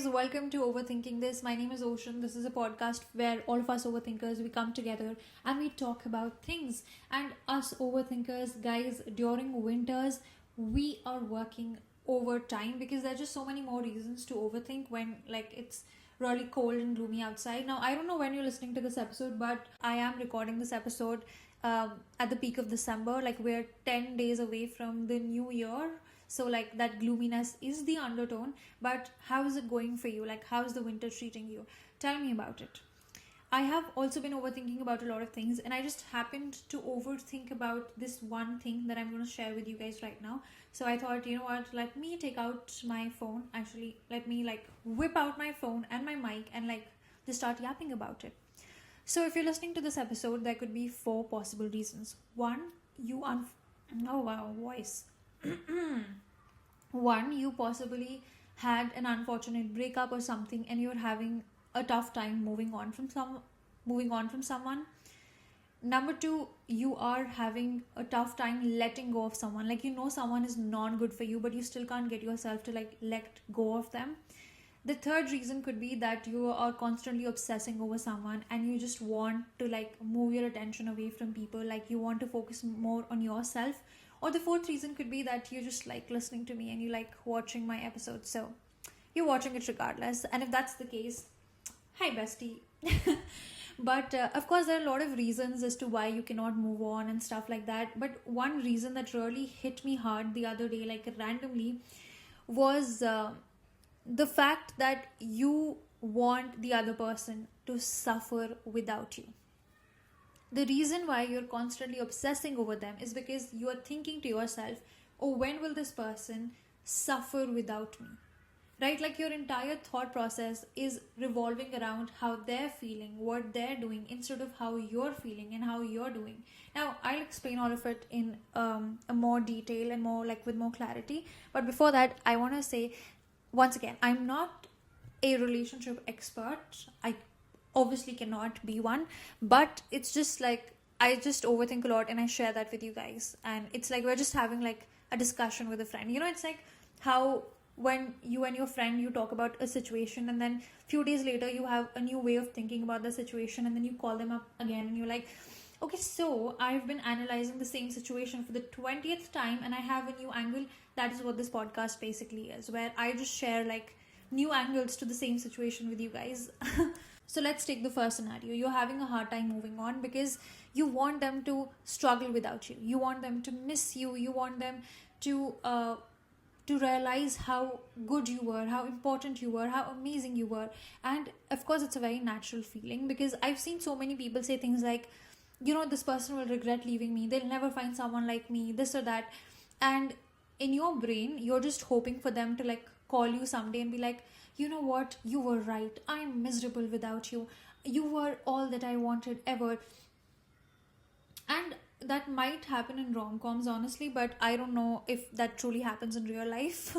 welcome to Overthinking This. My name is Oshin. This is a podcast where all of us overthinkers we come together and we talk about things. And us overthinkers, guys, during winters we are working overtime because there's just so many more reasons to overthink when it's really cold and gloomy outside. Now I don't know when you're listening to this episode, but I am recording this episode at the peak of December. Like we're 10 days away from the new year. So that gloominess is the undertone, but how is it going for you? How is the winter treating you? Tell me about it. I have also been overthinking about a lot of things, and I just happened to overthink about this one thing that I'm going to share with you guys right now. So I thought, you know what, let me take out my phone. Actually, let me whip out my phone and my mic and just start yapping about it. So if you're listening to this episode, there could be 4 possible reasons. One, oh wow, voice. One, you possibly had an unfortunate breakup or something and you're having a tough time moving on from someone. Number 2, you are having a tough time letting go of someone. Someone is not good for you, but you still can't get yourself to let go of them. The third reason could be that you are constantly obsessing over someone and you just want to move your attention away from people. You want to focus more on yourself. Or the fourth reason could be that you just listening to me and you watching my episodes. So you're watching it regardless. And if that's the case, hi Bestie. But of course there are a lot of reasons as to why you cannot move on and stuff like that. But one reason that really hit me hard the other day, randomly, was the fact that you want the other person to suffer without you. The reason why you're constantly obsessing over them is because you are thinking to yourself, oh, when will this person suffer without me? Right? Your entire thought process is revolving around how they're feeling, what they're doing, instead of how you're feeling and how you're doing. Now, I'll explain all of it in a more detail and more with more clarity. But before that, I want to say, once again, I'm not a relationship expert. I obviously cannot be one, but it's just I just overthink a lot and I share that with you guys, and it's we're just having a discussion with a friend. It's how when you and your friend you talk about a situation and then few days later you have a new way of thinking about the situation and then you call them up again and you're like, okay, so I've been analyzing the same situation for the 20th time and I have a new angle. That is what this podcast basically is, where I just share new angles to the same situation with you guys. So let's take the first scenario. You're having a hard time moving on because you want them to struggle without you. You want them to miss you. You want them to realize how good you were, how important you were, how amazing you were. And of course, it's a very natural feeling because I've seen so many people say things like, this person will regret leaving me. They'll never find someone like me, this or that. And in your brain, you're just hoping for them to call you someday and be like, you know what, you were right, I'm miserable without you, you were all that I wanted ever. And that might happen in rom-coms, honestly, but I don't know if that truly happens in real life.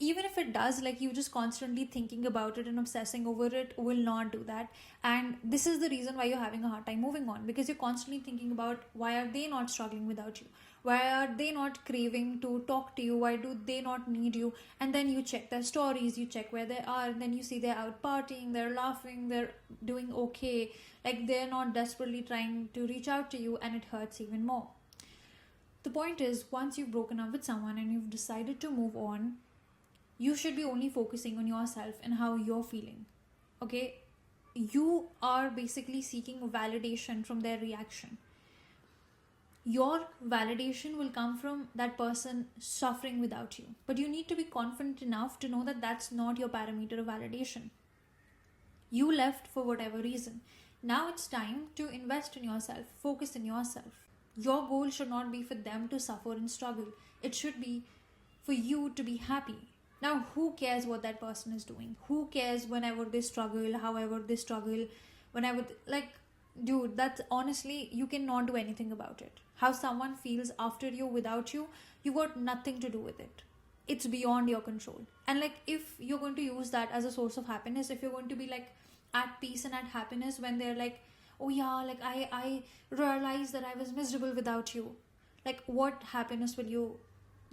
Even if it does, you just constantly thinking about it and obsessing over it will not do that. And this is the reason why you're having a hard time moving on, because you're constantly thinking about why are they not struggling without you, why are they not craving to talk to you, why do they not need you. And then you check their stories, you check where they are, and then you see they're out partying, they're laughing, they're doing okay, they're not desperately trying to reach out to you, and it hurts even more. The point is, once you've broken up with someone and you've decided to move on, you should be only focusing on yourself and how you're feeling. Okay? You are basically seeking validation from their reaction. Your validation will come from that person suffering without you. But you need to be confident enough to know that that's not your parameter of validation. You left for whatever reason. Now it's time to invest in yourself, focus in yourself. Your goal should not be for them to suffer and struggle. It should be for you to be happy. Now, who cares what that person is doing? Who cares whenever they struggle, however they struggle, whenever, dude, that's honestly, you cannot do anything about it. How someone feels after you, without you, you got nothing to do with it. It's beyond your control. And if you're going to use that as a source of happiness, if you're going to be at peace and at happiness when they're oh yeah, I realized that I was miserable without you. What happiness will you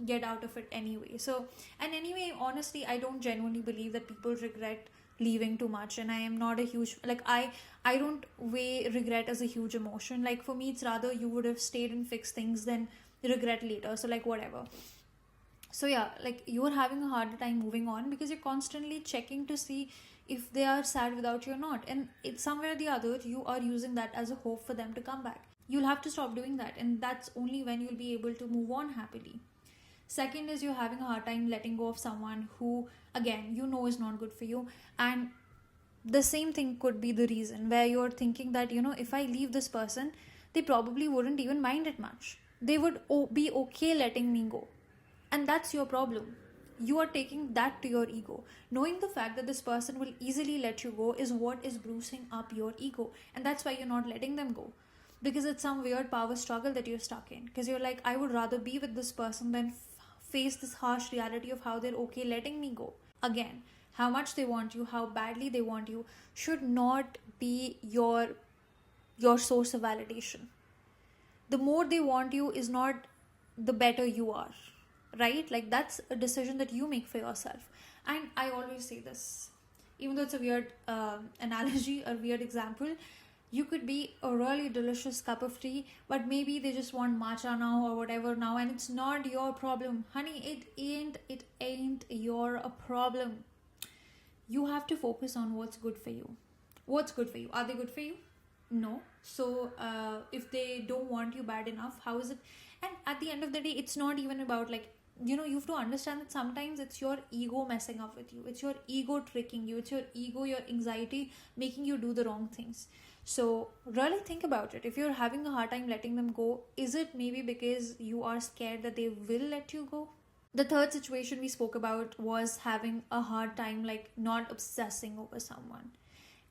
get out of it anyway. So, and anyway, honestly, I don't genuinely believe that people regret leaving too much, and I am not a huge, like, I don't weigh regret as a huge emotion. Like, for me, it's rather you would have stayed and fixed things than regret later. So, like, whatever. So yeah, like, you're having a harder time moving on because you're constantly checking to see if they are sad without you or not, and it's somewhere or the other you are using that as a hope for them to come back. You'll have to stop doing that, and that's only when you'll be able to move on happily. Second is you're having a hard time letting go of someone who, again, you know is not good for you. And the same thing could be the reason where you're thinking that, if I leave this person, they probably wouldn't even mind it much. They would be okay letting me go. And that's your problem. You are taking that to your ego. Knowing the fact that this person will easily let you go is what is bruising up your ego. And that's why you're not letting them go. Because it's some weird power struggle that you're stuck in. Because you're like, I would rather be with this person than face this harsh reality of how they're okay letting me go. Again, how much they want you, how badly they want you, should not be your source of validation. The more they want you is not the better you are, right? Like, that's a decision that you make for yourself. And I always say this, even though it's a weird analogy, a weird example, you could be a really delicious cup of tea, but maybe they just want matcha now or whatever now, and it's not your problem, honey. It ain't your problem. You have to focus on what's good for you. What's good for you? Are they good for you? No. So if they don't want you bad enough, how is it? And at the end of the day, it's not even about, like, you have to understand that sometimes it's your ego messing up with you. It's your ego tricking you. It's your ego, your anxiety making you do the wrong things. So really think about it. If you're having a hard time letting them go, is it maybe because you are scared that they will let you go? The third situation we spoke about was having a hard time, like, not obsessing over someone.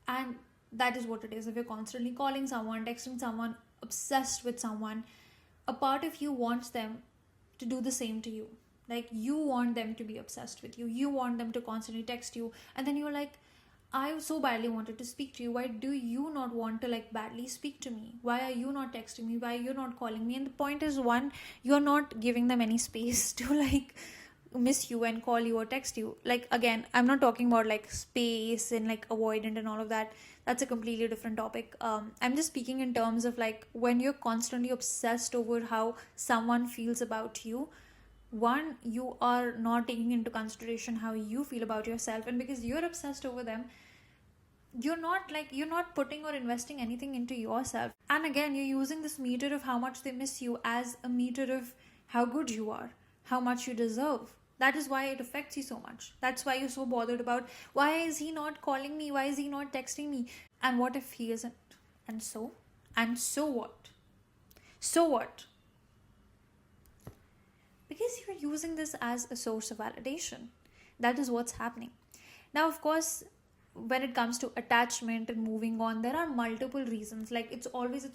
And that is what it is. If you're constantly calling someone, texting someone, obsessed with someone, a part of you wants them to do the same to you. Like, you want them to be obsessed with you. You want them to constantly text you. And then you're like, I so badly wanted to speak to you. Why do you not want to, like, badly speak to me? Why are you not texting me? Why are you not calling me? And the point is, one, you're not giving them any space to, like, miss you and call you or text you. Like, again, I'm not talking about, like, space and, like, avoidant and all of that. That's a completely different topic. I'm just speaking in terms of, like, when you're constantly obsessed over how someone feels about you, one, you are not taking into consideration how you feel about yourself, and because you're obsessed over them, you're not putting or investing anything into yourself. And again, you're using this meter of how much they miss you as a meter of how good you are, how much you deserve. That is why it affects you so much. That's why you're so bothered about, why is he not calling me, why is he not texting me, and what if he isn't? And so what? So what? Because you're using this as a source of validation. That is what's happening. Now, of course, when it comes to attachment and moving on, there are multiple reasons. Like, it's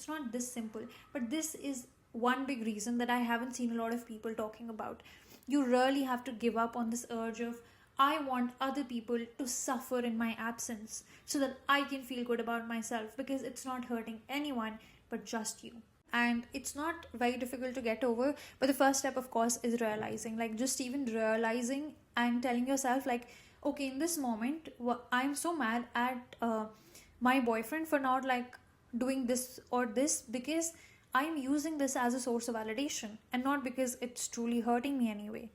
not this simple, but this is one big reason that I haven't seen a lot of people talking about. You really have to give up on this urge of, I want other people to suffer in my absence so that I can feel good about myself, because it's not hurting anyone but just you. And it's not very difficult to get over, but the first step, of course, is realizing. Like, just even realizing and telling yourself, like, okay, in this moment, I'm so mad at my boyfriend for not, like, doing this or this, because I'm using this as a source of validation and not because it's truly hurting me anyway.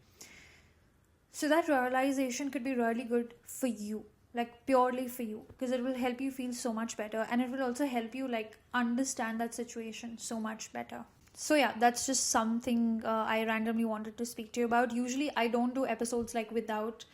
So that realization could be really good for you, like, purely for you, because it will help you feel so much better, and it will also help you, like, understand that situation so much better. So yeah, that's just something I randomly wanted to speak to you about. Usually I don't do episodes, like, without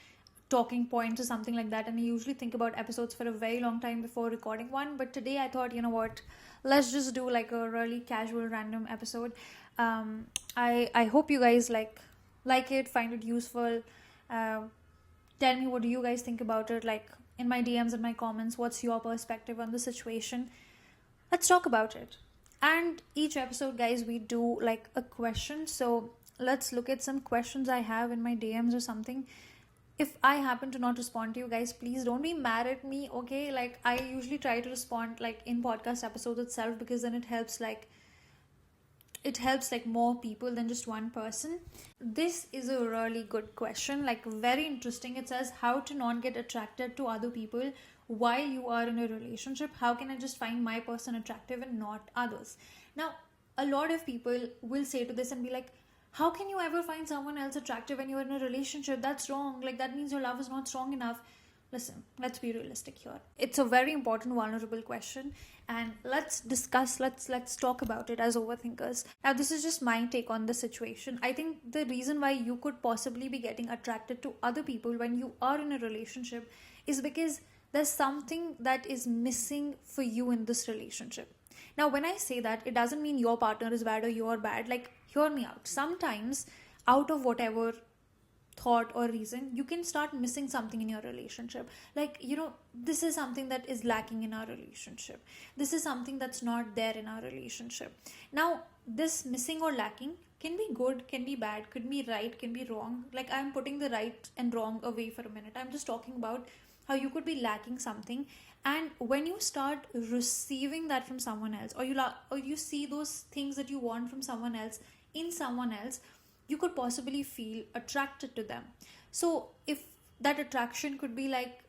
talking points or something like that, and I usually think about episodes for a very long time before recording one, but today I thought, you know what, let's just do, like, a really casual random episode. I hope you guys like it, find it useful. Tell me, what do you guys think about it? Like, in my DMs and my comments, what's your perspective on the situation? Let's talk about it. And each episode, guys, we do, like, a question. So let's look at some questions I have in my DMs or something. If I happen to not respond to you guys, please don't be mad at me, okay? Like, I usually try to respond, like, in podcast episodes itself, because then it helps, like, it helps like more people than just one person? This is a really good question, like very interesting. It says how to not get attracted to other people while you are in a relationship. How can I just find my person attractive and not others? Now, a lot of people will say to this and be like, how can you ever find someone else attractive when you're in a relationship? That's wrong. Like, that means your love is not strong enough. Listen, let's be realistic here. It's a very important, vulnerable question, and let's discuss. Let's talk about it as overthinkers. Now, this is just my take on the situation. I think the reason why you could possibly be getting attracted to other people when you are in a relationship is because there's something that is missing for you in this relationship. Now, when I say that, it doesn't mean your partner is bad or you're bad. Like, hear me out. Sometimes, out of whatever thought or reason, you can start missing something in your relationship. Like, this is something that is lacking in our relationship. This is something that's not there in our relationship. Now, this missing or lacking can be good, can be bad, could be right, can be wrong. Like, I'm putting the right and wrong away for a minute. I'm just talking about how you could be lacking something, and when you start receiving that from someone else, or you see those things that you want from someone else in someone else, you could possibly feel attracted to them. So if that attraction could be like,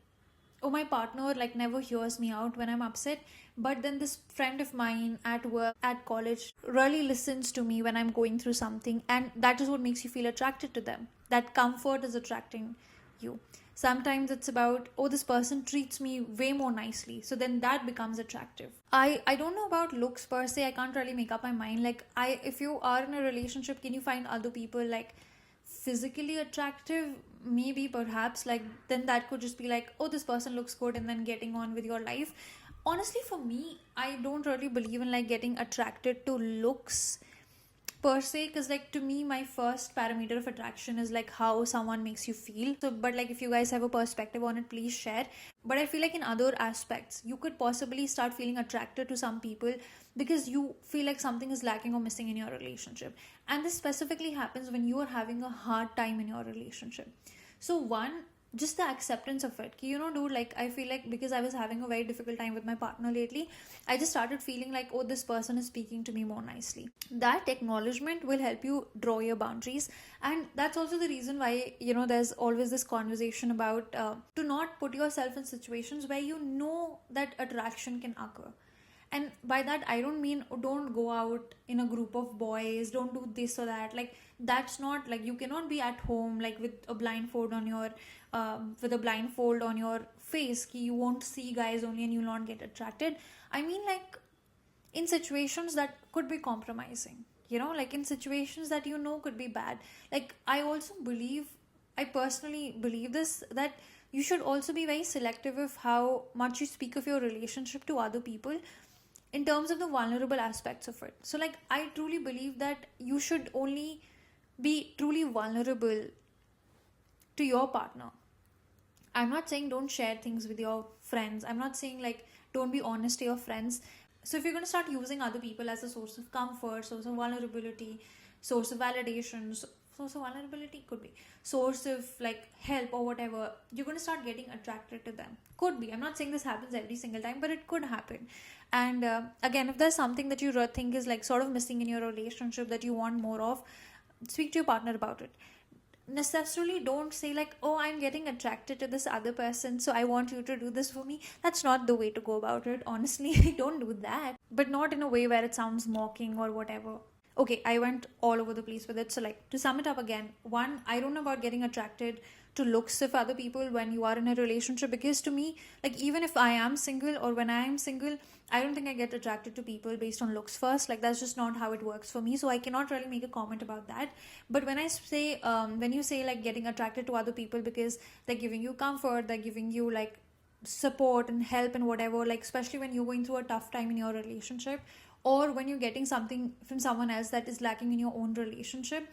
oh, my partner like never hears me out when I'm upset, but then this friend of mine at work, at college, really listens to me when I'm going through something, and that is what makes you feel attracted to them. That comfort is attracting you. Sometimes it's about, oh, this person treats me way more nicely, so then that becomes attractive. I don't know about looks per se. I can't really make up my mind. Like, if you are in a relationship, can you find other people like physically attractive? Maybe, perhaps. Like, then that could just be like, oh, this person looks good, and then getting on with your life. Honestly, for me, I don't really believe in like getting attracted to looks per se, because like to me, my first parameter of attraction is like how someone makes you feel. So, but like if you guys have a perspective on it, please share. But I feel like in other aspects, you could possibly start feeling attracted to some people because you feel like something is lacking or missing in your relationship. And this specifically happens when you are having a hard time in your relationship. So one, just the acceptance of it. Dude, like I feel like because I was having a very difficult time with my partner lately, I just started feeling like, oh, this person is speaking to me more nicely. That acknowledgement will help you draw your boundaries. And that's also the reason why, there's always this conversation about to not put yourself in situations where you know that attraction can occur. And by that, I don't mean, oh, don't go out in a group of boys, don't do this or that. Like, that's not, like, you cannot be at home like with a blindfold on your face. You won't see guys only and you'll not get attracted. I mean, like, in situations that could be compromising, like in situations that could be bad. Like, I personally believe this, that you should also be very selective of how much you speak of your relationship to other people in terms of the vulnerable aspects of it. So like, I truly believe that you should only be truly vulnerable to your partner. I'm not saying don't share things with your friends. I'm not saying like don't be honest to your friends. So if you're going to start using other people as a source of comfort, source of vulnerability, source of validation, source of vulnerability could be source of like help or whatever, you're going to start getting attracted to them. Could be. I'm not saying this happens every single time, but it could happen. And again, if there's something that you think is like sort of missing in your relationship that you want more of, speak to your partner about it. Necessarily don't say like, oh, I'm getting attracted to this other person, so I want you to do this for me. That's not the way to go about it, honestly. Don't do that, but not in a way where it sounds mocking or whatever. Okay, I went all over the place with it. So like, to sum it up again, one, I don't know about getting attracted to looks of other people when you are in a relationship, because to me, like, even if I am single or when I am single, I don't think I get attracted to people based on looks first. Like, that's just not how it works for me, so I cannot really make a comment about that. But when I say when you say like getting attracted to other people because they're giving you comfort, they're giving you like support and help and whatever, like especially when you're going through a tough time in your relationship, or when you're getting something from someone else that is lacking in your own relationship,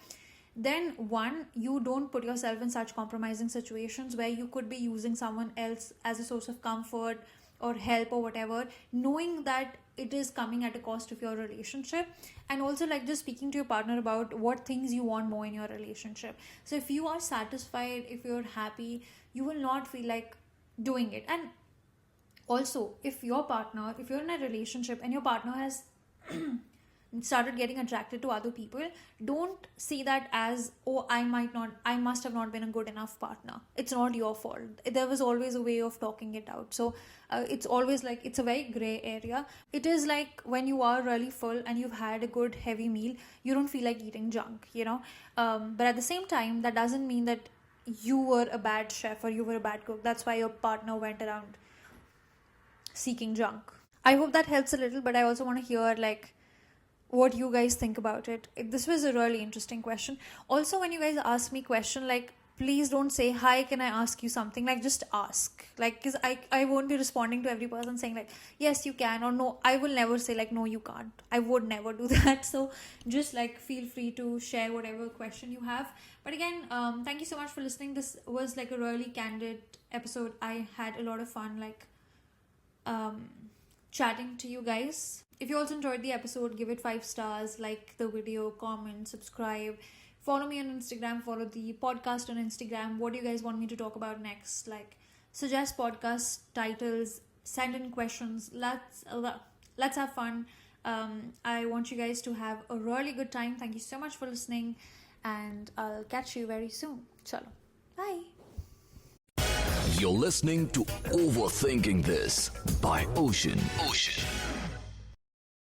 then one, you don't put yourself in such compromising situations where you could be using someone else as a source of comfort or help or whatever, knowing that it is coming at a cost of your relationship. And also like just speaking to your partner about what things you want more in your relationship. So if you are satisfied, if you're happy, you will not feel like doing it. And also, if you're in a relationship and your partner has started getting attracted to other people, don't see that as, oh, I must have not been a good enough partner. It's not your fault. There was always a way of talking it out. So it's always like, it's a very gray area. It is like when you are really full and you've had a good heavy meal, you don't feel like eating junk, but at the same time, that doesn't mean that you were a bad chef or you were a bad cook. That's why your partner went around seeking junk. I hope that helps a little, but I also want to hear like what you guys think about it. This was a really interesting question. Also, when you guys ask me question, like, please don't say, hi, can I ask you something? Like, just ask. Like, because I won't be responding to every person saying like, yes, you can, or no. I will never say like, no, you can't. I would never do that. So just like feel free to share whatever question you have. But again, thank you so much for listening. This was like a really candid episode. I had a lot of fun like chatting to you guys. If you also enjoyed the episode, give it 5 stars, like the video, comment, subscribe. Follow me on Instagram, follow the podcast on Instagram. What do you guys want me to talk about next? Like, suggest podcast titles, send in questions. Let's have fun. I want you guys to have a really good time. Thank you so much for listening, and I'll catch you very soon. Chalo. Bye. You're listening to Overthinking This by Oshin.